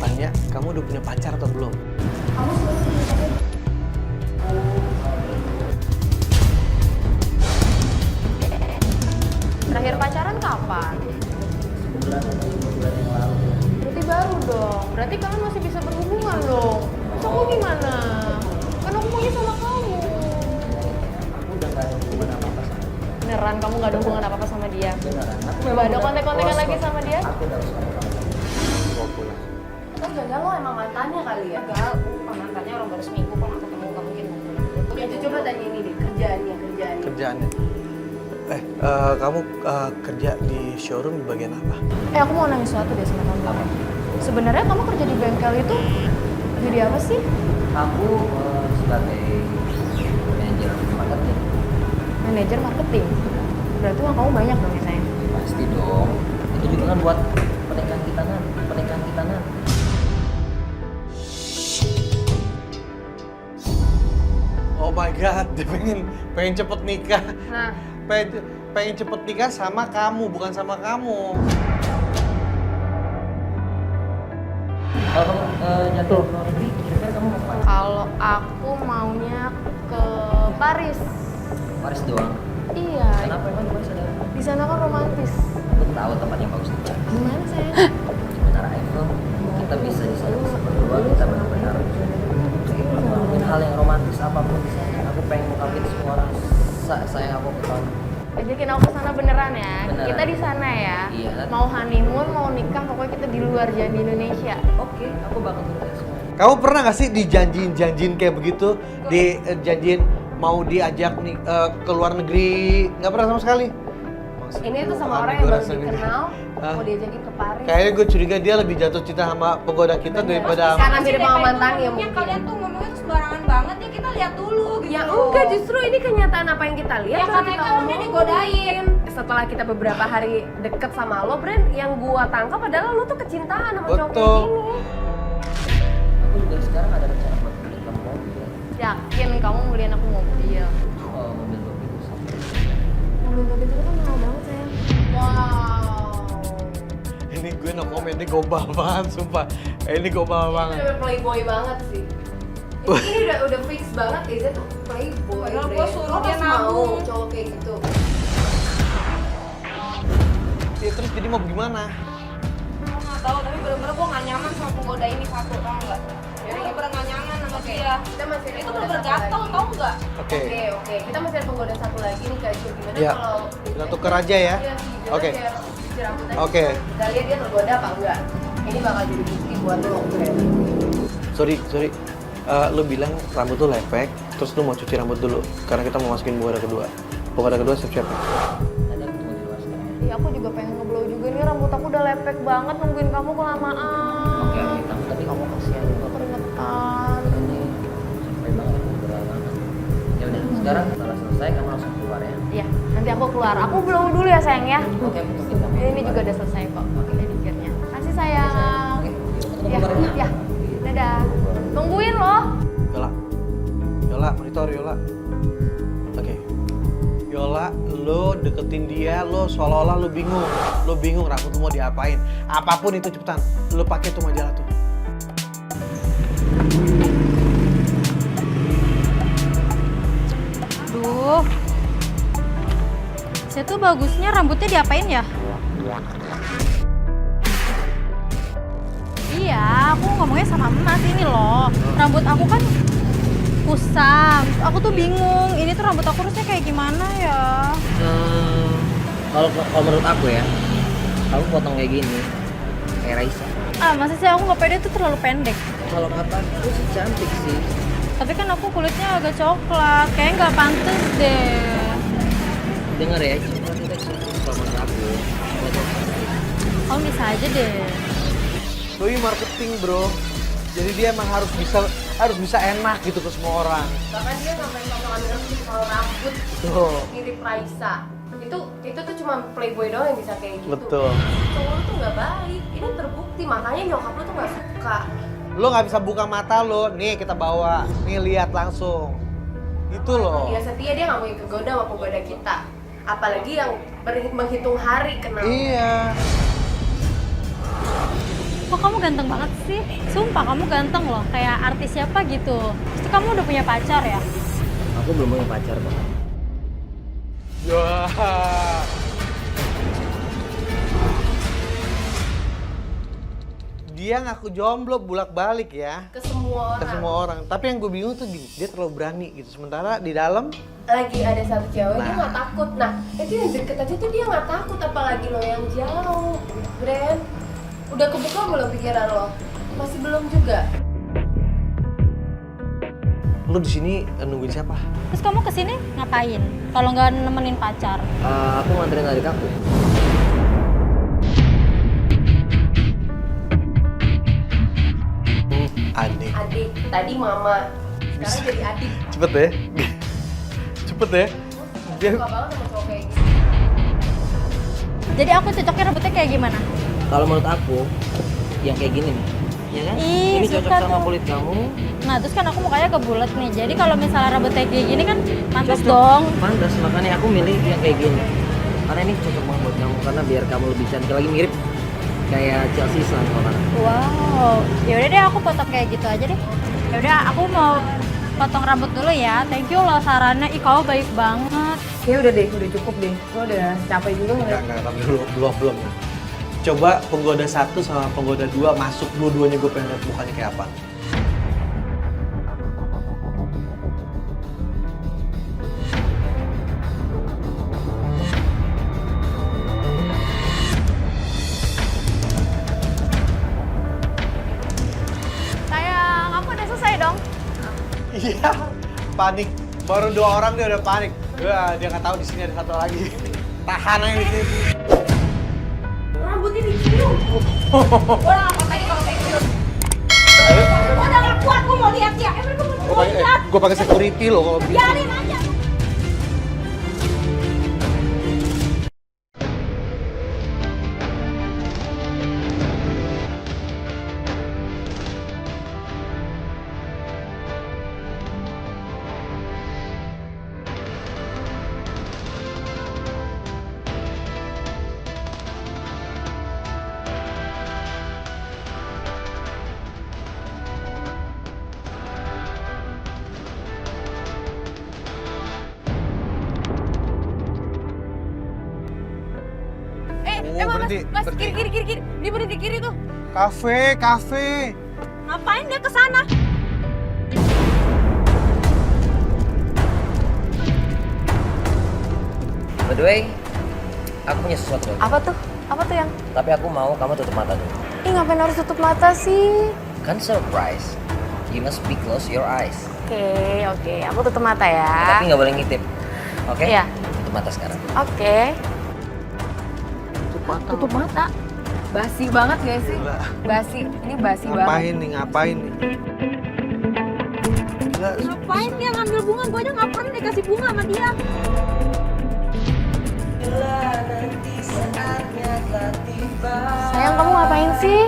tanya, kamu udah punya pacar atau belum? Kamu sebenarnya terakhir pacaran kapan? Sebulan yang lalu. Berarti baru dong. Berarti kalian masih bisa berhubungan dong. Terus aku gimana? Kan aku maunya sama kamu. Aku udah gak ada hubungan apa-apa sama dia. Beneran kamu gak ada hubungan apa-apa sama dia? Beneran. Aku Coba ada udah kontak-kontakan close lagi kok. sama dia? Aku udah harus kamu. Mau pulang. Atau jangan lo emang mantannya kali ya? Enggak, mantannya orang baru seminggu kok gak ketemu, gak mungkin mau pulang. Oke, coba tanya ini deh, kerjaannya. Kerjaannya? Kamu kerja di showroom di bagian apa? Aku mau nanya sesuatu deh sama kamu. Apa? Sebenarnya kamu kerja di bengkel itu jadi apa sih? Aku sebagai manajer marketing. Manajer marketing. Berarti uang kamu banyak dong ya sayang? Pasti dong. Itu juga kan buat pernikahan kita nan. Oh my god, dia pengen cepet nikah. Nah, Pengen cepet nikah sama kamu, bukan sama kamu. Kalau kamu jatuh ke luar negeri, kira-kira kamu mau kemana? kalau aku maunya ke Paris. Paris doang. Iya, Kenapa emang di Paris ada? di sana kan romantis. Aku tahu tempat yang bagus di Paris. Gimana sayang? Di Menara Eiffel. Kita bisa di sana berdua, kita benar-benar ngelakuin hal yang romantis apapun di sana. Aku pengen mengungkapin semua orang sayang aku ke kamu. Ajakin aku ke sana beneran ya. Beneran. Kita di sana ya. Iya. Mau honeymoon, mau nikah, pokoknya kita di luar, jangan di Indonesia. Oke, aku bakal turutin semua. Kamu pernah gak sih dijanjiin kayak begitu? Dijanjiin mau diajak nih ke luar negeri? Nggak pernah sama sekali? Ini tuh sama Maksudku, orang yang gua baru rasanya. dikenal, Hah? mau diajakin ke Paris. Kayaknya gue curiga dia lebih jatuh cinta sama penggoda kita daripada Karena mirip sama mantannya Ya mungkin. kalian tuh ngomongnya tuh sembarangan banget ya, kita lihat dulu gitu. Ya enggak, justru ini kenyataan apa yang kita lihat. Ya baru karena kita itu dia omongin. digodain. Setelah kita beberapa hari deket sama lo, Bren, yang gua tangkap adalah lo tuh kecintaan sama cowok kayak Betul. gini. Aku juga sekarang ada rencana buat beliin kamu mobil. Yakin kamu mau beliin aku mobil? Oh, mobil bagus. Mobil itu kan mahal banget sayang. Wow. ini gue no comment, ini gobal banget sumpah. Ini gobal banget. Ini udah playboy banget sih. Ini udah fix banget, Iza tuh playboy. Padahal Bre. gua suruh Lo dia pasti mau nabung. cowok kayak gitu. Ya, terus jadi mau gimana? Gue nggak tahu, tapi bener-bener gue nggak nyaman sama penggoda ini satu, tau nggak? Gue bener nggak nyaman sama dia. Kita masih ada Itu penggoda bener satu gatel, lagi. tau nggak? Oke. Oke. Kita masih ada penggoda satu lagi nih Kak Ju. Gimana Iya. kalau Kita tuker aja ya? Iya, sih. Oke. Cuci rambut aja. Oke. Kita lihat dia tergoda apa enggak. Ini bakal jadi bukti buat lo, Bren. Sorry. Lu bilang rambut tuh lepek, terus lu mau cuci rambut dulu karena kita mau masukin penggoda kedua. Penggoda kedua siap-siap. Ada aku tunggu di luar sekarang. Iya, aku juga pengen ngeblow juga nih, rambut aku udah lepek banget nungguin kamu kelamaan. Oke, kamu tapi kamu kasihan Aku kok. keringetan. Ini capek banget, berat banget. Ya udah, sekarang setelah selesai kamu langsung keluar ya. Iya, nanti aku keluar. Aku blow dulu ya sayang ya. Oke, aku tungguin kamu. Ini juga udah selesai kok. Oke, edikirnya. Kasih sayang. Oke, Ya, ya. Dadah. Tungguin loh. Yola, monitor Yola. Oke. Yola, lo deketin dia, lo seolah-olah lo bingung. Lo bingung rambut lo mau diapain. Apapun itu cepetan, lo pakai tuh majalah tuh. Aduh. Saya tuh bagusnya rambutnya diapain ya? Iya, aku ngomongnya sama emas ini loh. Rambut aku kan kusam. Aku tuh bingung, ini tuh rambut aku harusnya kayak gimana ya? Kalau menurut aku ya, kamu potong kayak gini, kayak Raisa. Ah, masa sih aku nggak pede tuh terlalu pendek. Kalau kata aku sih cantik sih. Tapi kan aku kulitnya agak coklat, kayaknya nggak pantas deh. Dengar ya, cuma kita cantik kalau menurut aku. Kamu bisa aja deh. Doi marketing bro. Jadi dia emang harus bisa enak gitu ke semua orang. Bahkan dia sampai ngomong soal rambut Tuh. mirip Raisa. Itu tuh cuma playboy doang yang bisa kayak gitu. Betul. Cowok lu tuh nggak baik. Ini terbukti, makanya nyokap lu tuh nggak suka. Lo nggak bisa buka mata lo. Nih kita bawa. Nih lihat langsung. Itu loh. Dia setia, dia nggak mau kegoda sama penggoda kita. Apalagi yang menghitung hari kenal. Iya. Kok kamu ganteng banget sih? Sumpah kamu ganteng loh, kayak artis siapa gitu. Pasti kamu udah punya pacar ya? Aku belum punya pacar kok. Wah. Dia ngaku jomblo bolak-balik ya Ke semua ke orang. semua orang. Tapi yang gue bingung tuh dia terlalu berani gitu. Sementara di dalam Lagi ada satu cewek dia Nah. nggak takut. Nah itu yang deket aja tuh dia nggak takut, apalagi lo yang jauh, Bren. Udah kebuka belum pikiran lo? Masih belum juga. lu di sini nungguin siapa? Terus kamu kesini ngapain? Kalau nggak nemenin pacar? Aku nganterin adik aku. Adik. Adik, tadi mama, sekarang jadi adik. Cepet deh. Cepet deh. Dia Suka banget sama cowok kayak gitu. Jadi aku cocoknya rambutnya kayak gimana? Kalau menurut aku, yang kayak gini nih, ya kan? Ih, Ini cocok suka sama tuh. kulit kamu. Nah terus kan aku mukanya kebulet nih. Jadi kalau misalnya rambutnya kayak gini kan pantas Cocok. dong. Pantas, makanya aku milih yang kayak gini. Karena ini cocok banget buat kamu, karena biar kamu lebih cantik lagi, mirip kayak Chelsea Islan kalau kata. Wow. Ya udah deh aku potong kayak gitu aja deh. Ya udah aku mau potong rambut dulu ya. Thank you loh sarannya. Ih kamu baik banget. Ya udah deh, udah cukup deh. Lo udah capek juga ngeliat. enggak, tapi belum. Coba penggoda 1 sama penggoda 2 masuk dua-duanya, gue pengen lihat mukanya kayak apa. Sayang, aku udah selesai dong. Iya, panik. Baru 2 orang dia udah panik. Wah, dia nggak tahu di sini ada satu lagi. Tahan aja di sini. Rambutnya dicium. Udah nggak apa-apa kalau kayak gitu. Udah nggak kuat, gue mau lihat dia. Emang gue mau lihat. Gue pakai security loh kalau begitu. Biarin aja. Berhenti. Mas, kiri. Dia berhenti kiri tuh. Kafe. Ngapain dia ke sana? By the way, aku punya sesuatu. Apa tuh? Apa tuh yang? Tapi aku mau kamu tutup mata dulu. Ih ngapain harus tutup mata sih? Kan surprise. You must be close your eyes. Oke. Aku tutup mata ya. Tapi nggak boleh ngintip. Oke? Iya. Tutup mata sekarang. Oke. Tutup mata. Tutup mata. Basi banget gak sih? Gila. Basi. Ini basi banget. Ngapain nih? Gila, Ngapain dia ngambil bunga? Gue aja nggak pernah dikasih bunga sama dia. Sayang kamu ngapain sih?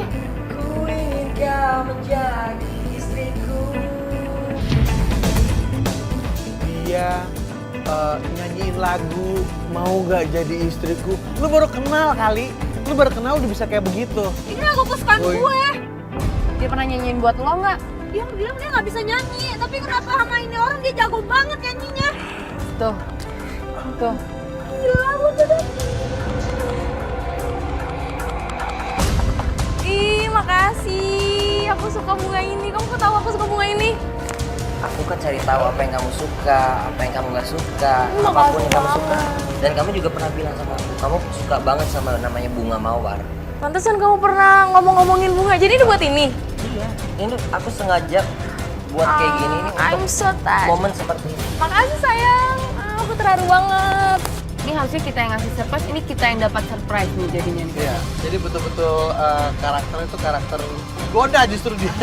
dia nyanyiin lagu mau gak jadi istriku. Lu baru kenal kali. Lu baru kenal udah bisa kayak begitu. Ini lagu kesukaan Woi. gue. Dia pernah nyanyiin buat lo nggak? Dia bilang dia nggak bisa nyanyi, tapi kenapa sama ini orang dia jago banget nyanyinya? Tuh. Gila lu tuh. Ih, makasih. Aku suka bunga ini. Kamu kok tahu aku suka bunga ini? Aku kan cari tahu apa yang kamu suka, apa yang kamu nggak suka, Makasih apapun yang kamu banget. suka. Dan kamu juga pernah bilang sama aku, kamu suka banget sama namanya bunga mawar. Pantesan kamu pernah ngomong-ngomongin bunga. Jadi ini buat ini. Iya. Ini aku sengaja buat kayak gini ini I'm untuk so touched. momen seperti ini. Makasih sayang. Aku terharu banget. Ini harusnya kita yang ngasih surprise, ini kita yang dapat surprise nih jadinya nih. Iya, jadi betul-betul karakter itu karakter goda justru dia.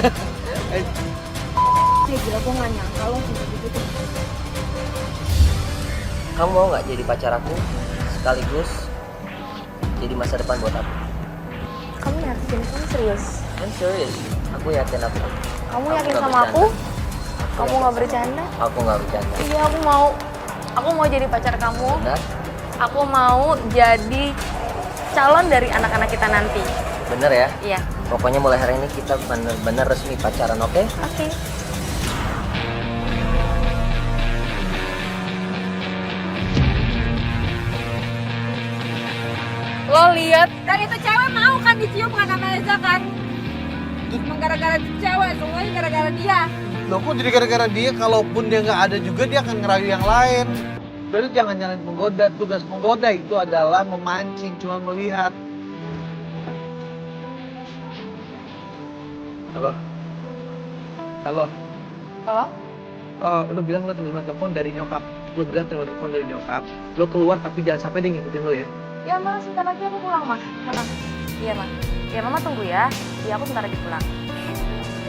Gila, gue gak nyangka lo gitu tuh. Kamu mau nggak jadi pacar aku sekaligus jadi masa depan buat aku? Kamu yakin? Kamu serius? I'm serious. Aku yakin aku. Kamu Aku yakin nggak sama aku? bercanda. Kamu gak bercanda? Aku nggak bercanda. Iya, aku mau. Aku mau jadi pacar kamu. Benar? Aku mau jadi calon dari anak-anak kita nanti. Bener ya? Iya. Pokoknya mulai hari ini kita bener-bener resmi pacaran, oke? Oke. Lo lihat, dan itu cewek mau kan dicium kan sama Eza kan? Cuma gara-gara cewek, semuanya gara-gara dia. Loh kok jadi gara-gara dia, kalaupun dia nggak ada juga dia akan ngerayu yang lain. Berarti jangan nyalain penggoda, tugas penggoda itu adalah memancing, cuma melihat. Halo? Halo? Halo? Oh, lo bilang lo terima telepon dari nyokap. Lo bilang terima telepon dari nyokap. Lo keluar tapi jangan sampai dia ngikutin lo ya. Ya Mas, sebentar lagi aku pulang Mas. Tenang. Iya Mas. Ya Mama tunggu ya. Iya aku sebentar lagi pulang.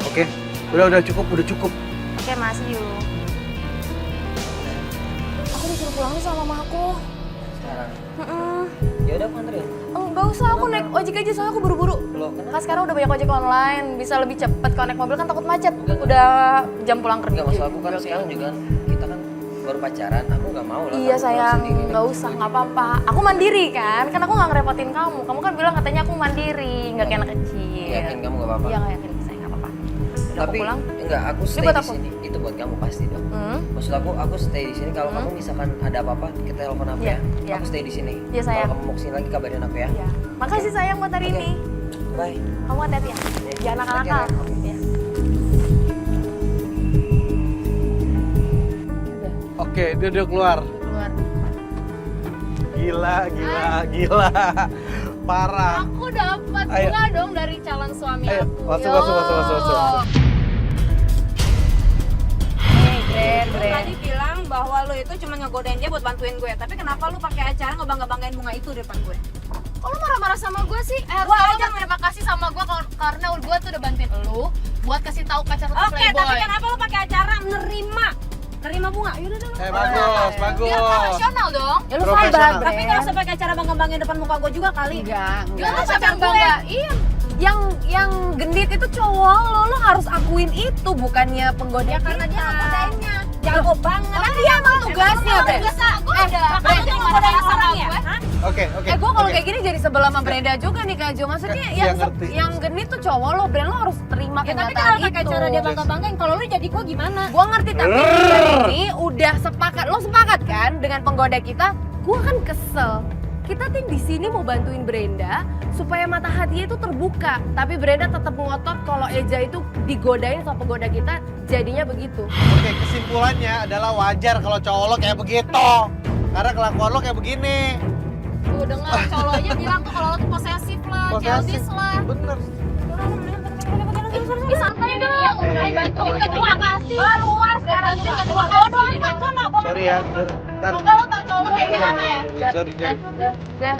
Oke, udah cukup, udah cukup. Oke Mas, see you. Aku disuruh pulang nih sama mama aku. Sekarang. Heeh. Ya udah aku anterin. Enggak usah, aku naik ojek aja soalnya aku buru-buru. Loh, kenapa? Kan sekarang udah banyak ojek online, bisa lebih cepet. Kalau naik mobil kan takut macet. Udah jam pulang kerja. Enggak, maksud aku kan sekarang juga kita kan baru pacaran, aku nggak mau lah. Iya kamu pulang sayang, sendiri. nggak usah, nggak apa-apa. Aku mandiri kan aku nggak ngerepotin kamu. Kamu kan bilang katanya aku mandiri, nggak kayak anak kecil. Yakin kamu nggak apa-apa? Iya nggak yakin sayang, nggak apa-apa. Udah Tapi aku pulang. enggak, aku stay buat di aku. sini. Itu buat kamu pasti dong. Maksud aku stay di sini. Kalau Hmm. kamu misalkan ada apa-apa, kita telepon aku Iya, ya. iya. Aku stay di sini. Iya, sayang. Kalau kamu mau kesini lagi kabarin aku ya. Iya. Makasih sayang buat hari Oke. ini. Bye. Kamu hati-hati ya. Jangan nakal-nakal. Hati-hati. Iya. Oke, dia udah keluar. Keluar. Gila. Parah. Aku dapat Ayo. bunga dong dari calon suami Ayo, aku. masuk. Hey, Lu tadi bilang bahwa lo itu cuma ngegodain dia buat bantuin gue. Tapi kenapa lu pakai acara ngebangga-banggain bunga itu di depan gue? Kok lu marah-marah sama gue sih? Gua Lu aja terima kasih sama gue karena gue tuh udah bantuin lu buat kasih tahu pacar lu tuh Oke, playboy. tapi kenapa lu pakai acara nerima bunga? Yaudah dong. Bagus. Biar profesional dong. Ya lu Profesional. sabar, tapi nggak usah pakai acara bangga-banggain depan muka gue juga kali. Enggak. Dia Lu kan pacar pacar gue. bangga. Iya. Yang genit itu cowok lo harus akuin itu bukannya penggoda Ya karena dia ngegodainnya. Jago banget. Kan dia emang tugasnya, Bre. Gue udah. Makanya lu ngegodain orang ya? Hah? Oke. Gue kalau kayak gini jadi sebelah sama Brenda juga nih Kak Jo. Maksudnya Iya, yang ngerti. yang genit tuh cowok lo, Brenda lo harus terima Ya tapi kenyataan kalau itu. pakai cara dia bangga-banggain, kalau lu jadi gue gimana? Gua ngerti tapi dia ini udah sepakat. Lo sepakat kan dengan penggoda kita? Gua kan kesel. Kita tim di sini mau bantuin Brenda supaya mata hatinya itu terbuka. Tapi Brenda tetap ngotot kalau Eja itu digodain sama penggoda kita, jadinya begitu. Oke, kesimpulannya adalah wajar kalau cowok lo kayak begitu. Karena kelakuan lo kayak begini. Tuh dengar cowok aja bilang tuh kalau lo tuh posesif lah, childish lah. Bener. Ih santai dong. Bantu kedua kasih. Luar sekarang itu kedua bodoh ini sana. Sorry ya. Ntar. Kalau tak cowok kayak gimana ya? Sorry. Udah.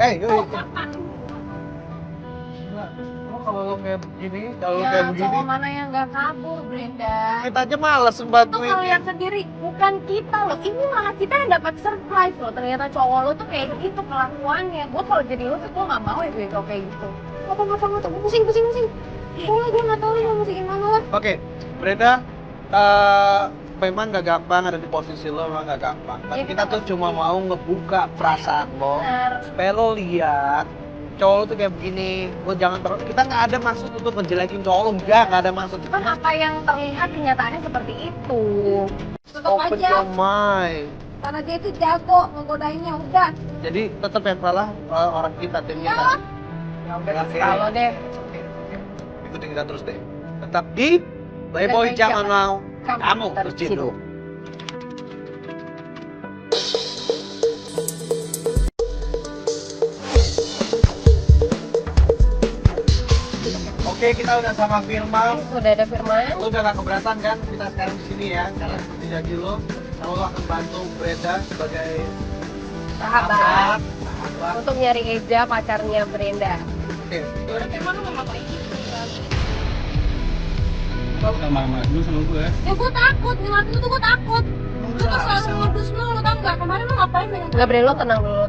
Yoi. Kalau lo kayak begini, Cowok mana yang nggak kabur, Brenda? kita aja males Tuh membantuin. kalau lihat sendiri, bukan kita loh. Ini malah kita yang dapat surprise loh. Ternyata cowok lo tuh kayak gitu kelakuannya. Gue kalau jadi lo tuh gue nggak mau ya kayak gitu. Apa, pusing. Gue nggak tahu mau musikin mana lah. Oke, Brenda, memang gak gampang ada di posisi lo, memang gak gampang. Tapi Iya, kita tuh cuma mau ngebuka perasaan lo, Benar. supaya lo lihat cowok lo tuh kayak begini. Lo jangan kita nggak ada maksud untuk ngejelekin cowok lo, nggak ada maksud. Cuman apa yang terlihat kenyataannya seperti itu. Tutup Open aja. your mind. Karena dia itu jago ngegodainnya udah. Jadi tetap yang salah orang kita, tim kita. Ya udah Oke. kalau deh. Ikutin kita terus deh. Tetap di Playboy, jangan mau kamu terciduk. Oke, kita udah sama Firman. Udah ada Firman. Lo udah gak keberatan kan kita sekarang di sini ya? Karena seperti janji lo, lo akan bantu Brenda sebagai Sahabat. sahabat. Untuk nyari Eja pacarnya Brenda. Oke. Firman lu mau ngapain? Lo udah marah dulu sama gue. Ya gue takut, ngeliat lu tuh gue takut. Lu tuh selalu modus lu tau gak? Kemarin lu ngapain dengan Enggak Bre, lo tenang dulu.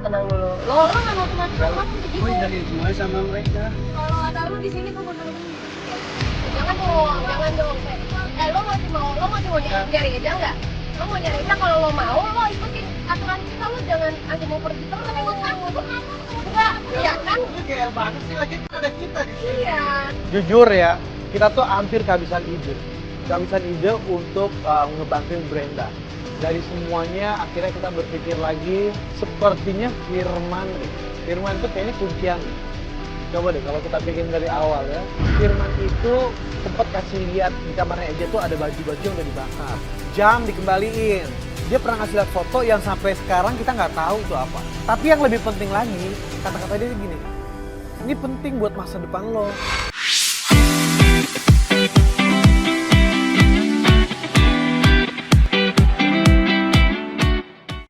lo gak mau teman sama begitu. Gue jadi semuanya sama mereka. Kalau ada lu di sini tuh bener-bener. Jangan dong. Lo masih mau nyari Eja nggak? Lo mau nyari Eja, kalau lo mau, lo ikutin aturan kita, lo jangan aja mau pergi terus. Tapi gue takut, enggak, iya kan? Lu kayak banget sih, lagi ada kita di sini. Iya. Jujur ya, kita tuh hampir kehabisan ide. Kehabisan ide untuk ngebantuin Brenda. Dari semuanya akhirnya kita berpikir lagi, sepertinya Firman nih. Firman tuh kayaknya kuncian nih. Coba deh kalau kita bikin dari awal ya. Firman itu sempat kasih lihat di kamarnya Eja tuh ada baju-baju yang udah dibakar. Jam dikembaliin. Dia pernah ngasih lihat foto yang sampai sekarang kita nggak tahu itu apa. Tapi yang lebih penting lagi, kata-kata dia gini, ini penting buat masa depan lo.